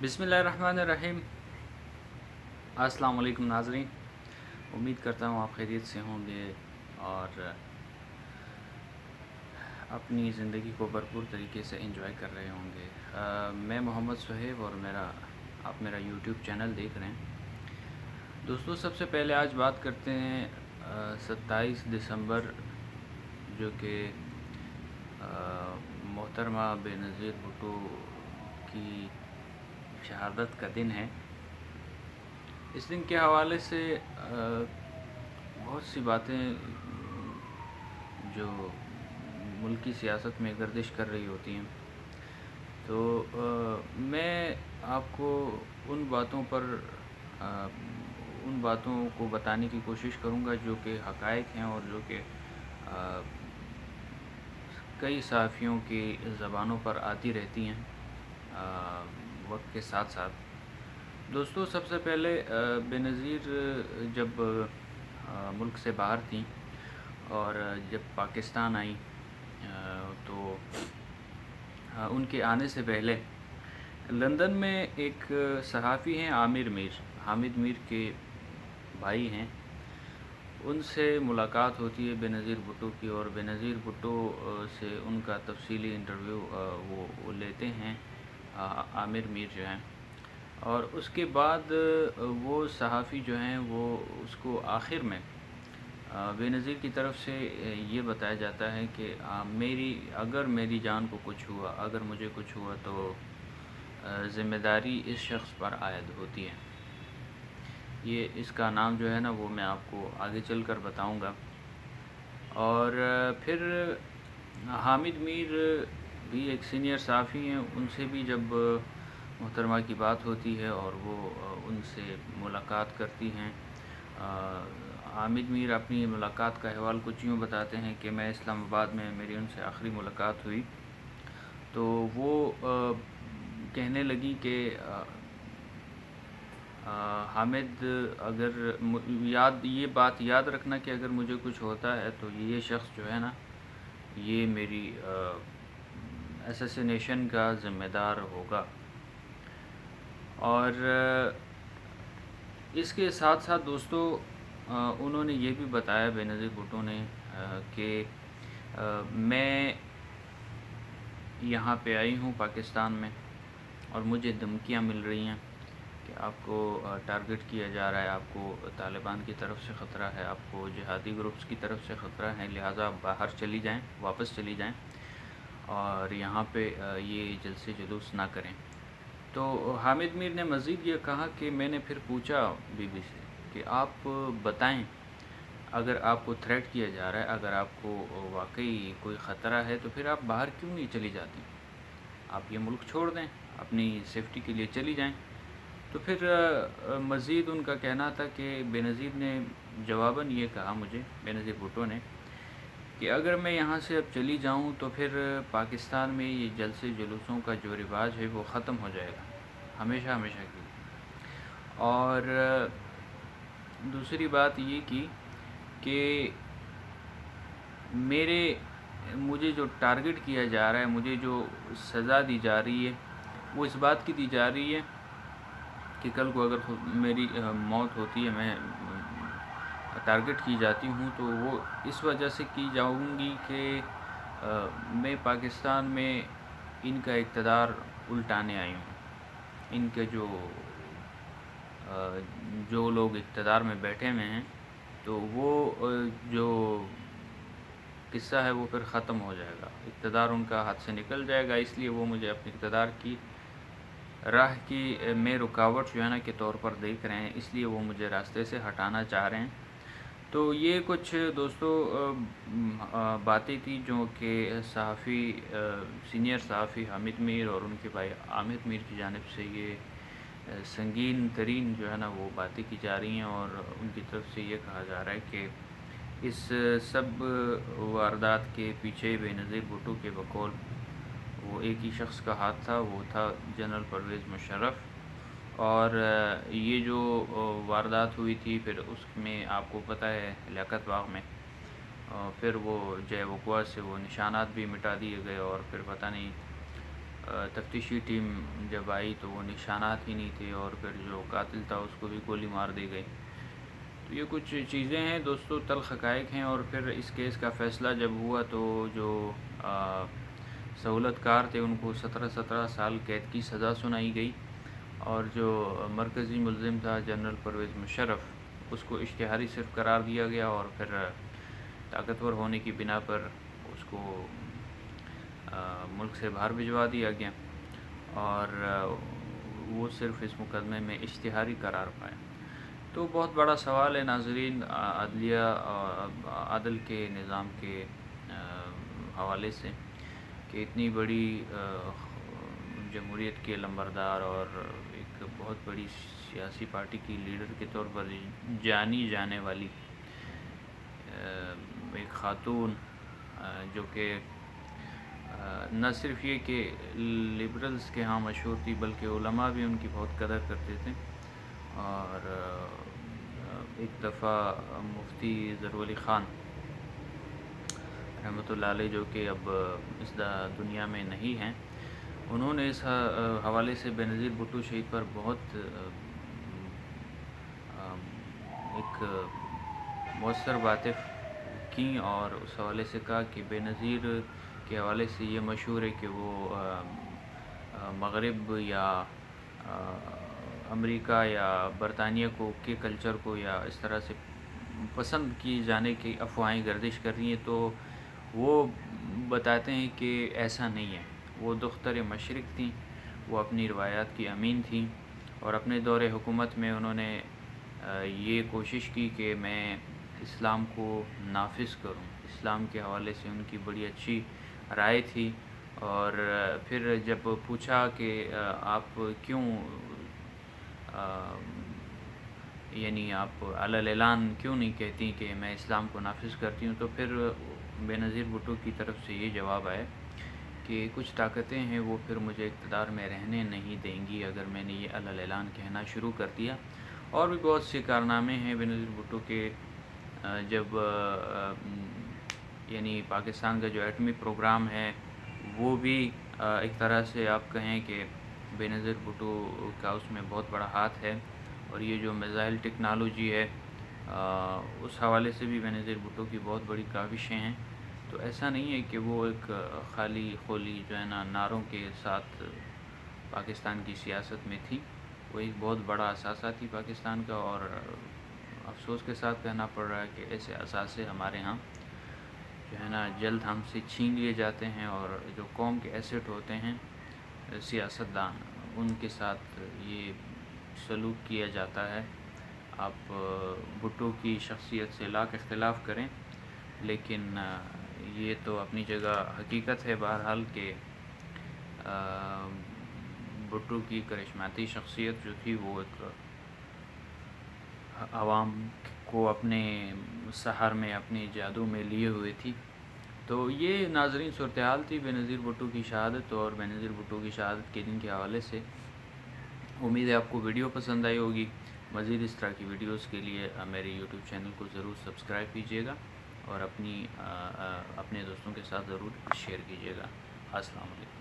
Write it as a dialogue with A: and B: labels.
A: بسم اللہ الرحمن الرحیم۔ السلام علیکم ناظرین، امید کرتا ہوں آپ خیریت سے ہوں گے اور اپنی زندگی کو بھرپور طریقے سے انجوائے کر رہے ہوں گے۔ میں محمد صہیب اور آپ میرا یوٹیوب چینل دیکھ رہے ہیں۔ دوستو، سب سے پہلے آج بات کرتے ہیں 27 دسمبر، جو کہ محترمہ بے نظیر بھٹو کی شہادت کا دن ہے۔ اس دن کے حوالے سے بہت سی باتیں جو ملکی سیاست میں گردش کر رہی ہوتی ہیں، تو میں آپ کو ان باتوں کو بتانے کی کوشش کروں گا جو کہ حقائق ہیں اور جو کہ کئی صحافیوں کی زبانوں پر آتی رہتی ہیں وقت کے ساتھ ساتھ۔ دوستو، سب سے پہلے بے نظیر جب ملک سے باہر تھیں اور جب پاکستان آئیں، تو ان کے آنے سے پہلے لندن میں ایک صحافی ہیں عامر میر، حامد میر کے بھائی ہیں، ان سے ملاقات ہوتی ہے بے نظیر بھٹو کی، اور بے نظیر بھٹو سے ان کا تفصیلی انٹرویو وہ لیتے ہیں عامر میر جو ہیں، اور اس کے بعد وہ صحافی جو ہیں وہ اس کو آخر میں بے نظیر کی طرف سے یہ بتایا جاتا ہے کہ اگر میری جان کو کچھ ہوا، اگر مجھے کچھ ہوا تو ذمہ داری اس شخص پر عائد ہوتی ہے۔ اس کا نام جو ہے نا وہ میں آپ کو آگے چل کر بتاؤں گا۔ اور پھر حامد میر بھی ایک سینئر صحافی ہیں، ان سے بھی جب محترمہ کی بات ہوتی ہے اور وہ ان سے ملاقات کرتی ہیں، حامد میر اپنی ملاقات کا احوال کچھ یوں بتاتے ہیں کہ میں اسلام آباد میں میری ان سے آخری ملاقات ہوئی، تو وہ کہنے لگی کہ حامد، اگر یہ بات یاد رکھنا کہ اگر مجھے کچھ ہوتا ہے تو یہ شخص جو ہے نا یہ میری اسیسینیشن کا ذمہ دار ہوگا۔ اور اس کے ساتھ ساتھ دوستو، انہوں نے یہ بھی بتایا بے نظیر بھٹو نے کہ میں یہاں پہ آئی ہوں پاکستان میں اور مجھے دھمکیاں مل رہی ہیں کہ آپ کو ٹارگٹ کیا جا رہا ہے، آپ کو طالبان کی طرف سے خطرہ ہے، آپ کو جہادی گروپس کی طرف سے خطرہ ہے، لہٰذا آپ باہر چلی جائیں، واپس چلی جائیں اور یہاں پہ یہ جلسے جلوس نہ کریں۔ تو حامد میر نے مزید یہ کہا کہ میں نے پھر پوچھا بی بی سے کہ آپ بتائیں، اگر آپ کو تھریٹ کیا جا رہا ہے، اگر آپ کو واقعی کوئی خطرہ ہے تو پھر آپ باہر کیوں نہیں چلی جاتی؟ آپ یہ ملک چھوڑ دیں، اپنی سیفٹی کے لیے چلی جائیں۔ تو پھر مزید ان کا کہنا تھا کہ بے نظیر نے جواباً یہ کہا مجھے، بے نظیر بھٹو نے، کہ اگر میں یہاں سے اب چلی جاؤں تو پھر پاکستان میں یہ جلسے جلوسوں کا جو رواج ہے وہ ختم ہو جائے گا، ہمیشہ ہمیشہ کے لیے۔ اور دوسری بات یہ کی کہ مجھے جو ٹارگٹ کیا جا رہا ہے، مجھے جو سزا دی جا رہی ہے، وہ اس بات کی دی جا رہی ہے کہ کل کو اگر میری موت ہوتی ہے، میں ٹارگٹ کی جاتی ہوں، تو وہ اس وجہ سے کی جاؤں گی کہ میں پاکستان میں ان کا اقتدار الٹانے آئی ہوں۔ ان کے جو لوگ اقتدار میں بیٹھے ہوئے ہیں، تو وہ جو قصہ ہے وہ پھر ختم ہو جائے گا، اقتدار ان کا ہاتھ سے نکل جائے گا، اس لیے وہ مجھے اپنے اقتدار کی راہ کی میں رکاوٹ جو ہے نا کے طور پر دیکھ رہے ہیں، اس لیے وہ مجھے راستے سے ہٹانا چاہ رہے ہیں۔ تو یہ کچھ دوستو باتیں تھیں جو کہ سینئر صحافی حامد میر اور ان کے بھائی عامر میر کی جانب سے یہ سنگین ترین جو ہے نا وہ باتیں کی جا رہی ہیں، اور ان کی طرف سے یہ کہا جا رہا ہے کہ اس سب واردات کے پیچھے بے نظیر بھٹو کے بقول وہ ایک ہی شخص کا ہاتھ تھا، وہ تھا جنرل پرویز مشرف۔ اور یہ جو واردات ہوئی تھی پھر اس میں آپ کو پتہ ہے لیاقت باغ میں، پھر وہ جے وقوع سے وہ نشانات بھی مٹا دیے گئے، اور پھر پتہ نہیں تفتیشی ٹیم جب آئی تو وہ نشانات ہی نہیں تھے، اور پھر جو قاتل تھا اس کو بھی گولی مار دی گئی۔ تو یہ کچھ چیزیں ہیں دوستو، تلخ حقائق ہیں۔ اور پھر اس کیس کا فیصلہ جب ہوا تو جو سہولت کار تھے ان کو 17 سال قید کی سزا سنائی گئی، اور جو مرکزی ملزم تھا جنرل پرویز مشرف، اس کو اشتہاری صرف قرار دیا گیا، اور پھر طاقتور ہونے کی بنا پر اس کو ملک سے باہر بھجوا دیا گیا، اور وہ صرف اس مقدمے میں اشتہاری قرار پائے۔ تو بہت بڑا سوال ہے ناظرین، عدلیہ عدل کے نظام کے حوالے سے، کہ اتنی بڑی جمہوریت کے لمبردار اور ایک بہت بڑی سیاسی پارٹی کی لیڈر کے طور پر جانی جانے والی ایک خاتون، جو کہ نہ صرف یہ کہ لبرلز کے ہاں مشہور تھی بلکہ علماء بھی ان کی بہت قدر کرتے تھے، اور ایک دفعہ مفتی ظہور علی خان رحمۃ اللہ علیہ، جو کہ اب اس دنیا میں نہیں ہیں، انہوں نے اس حوالے سے بینظیر بھٹو شہید پر بہت ایک مؤثر باتیں کیں، اور اس حوالے سے کہا کہ بینظیر کے حوالے سے یہ مشہور ہے کہ وہ مغرب یا امریکہ یا برطانیہ کے کلچر کو یا اس طرح سے پسند کی جانے کی افواہیں گردش کر رہی ہیں، تو وہ بتاتے ہیں کہ ایسا نہیں ہے۔ وہ دختر مشرق تھیں، وہ اپنی روایات کی امین تھیں، اور اپنے دور حکومت میں انہوں نے یہ کوشش کی کہ میں اسلام کو نافذ کروں۔ اسلام کے حوالے سے ان کی بڑی اچھی رائے تھی، اور پھر جب پوچھا کہ آپ کیوں یعنی آپ علی الاعلان کیوں نہیں کہتی کہ میں اسلام کو نافذ کرتی ہوں، تو پھر بینظیر بھٹو کی طرف سے یہ جواب آیا کہ کچھ طاقتیں ہیں وہ پھر مجھے اقتدار میں رہنے نہیں دیں گی اگر میں نے یہ علی الاعلان کہنا شروع کر دیا۔ اور بھی بہت سے کارنامے ہیں بینظیر بھٹو کے، جب یعنی پاکستان کا جو ایٹمی پروگرام ہے وہ بھی ایک طرح سے آپ کہیں کہ بینظیر بھٹو کا اس میں بہت بڑا ہاتھ ہے، اور یہ جو میزائل ٹیکنالوجی ہے اس حوالے سے بھی بینظیر بھٹو کی بہت بڑی کاوشیں ہیں۔ تو ایسا نہیں ہے کہ وہ ایک خالی خولی جو ہے نا نعروں کے ساتھ پاکستان کی سیاست میں تھی، وہ ایک بہت بڑا اثاثہ تھی پاکستان کا، اور افسوس کے ساتھ کہنا پڑ رہا ہے کہ ایسے اثاثے ہمارے ہاں جو ہے نا جلد ہم سے چھین لیے جاتے ہیں، اور جو قوم کے ایسٹ ہوتے ہیں سیاستدان، ان کے ساتھ یہ سلوک کیا جاتا ہے۔ آپ بھٹو کی شخصیت سے لاکھ اختلاف کریں، لیکن یہ تو اپنی جگہ حقیقت ہے بہرحال کہ بھٹو کی کرشماتی شخصیت جو تھی وہ ایک عوام کو اپنے سحر میں، اپنے جادو میں لیے ہوئے تھی۔ تو یہ ناظرین صورتحال تھی بینظیر بھٹو کی شہادت اور بینظیر بھٹو کی شہادت کے دن کے حوالے سے۔ امید ہے آپ کو ویڈیو پسند آئی ہوگی۔ مزید اس طرح کی ویڈیوز کے لیے میرے یوٹیوب چینل کو ضرور سبسکرائب کیجیے گا، اور اپنے دوستوں کے ساتھ ضرور شیئر کیجیے گا۔ السلام علیکم۔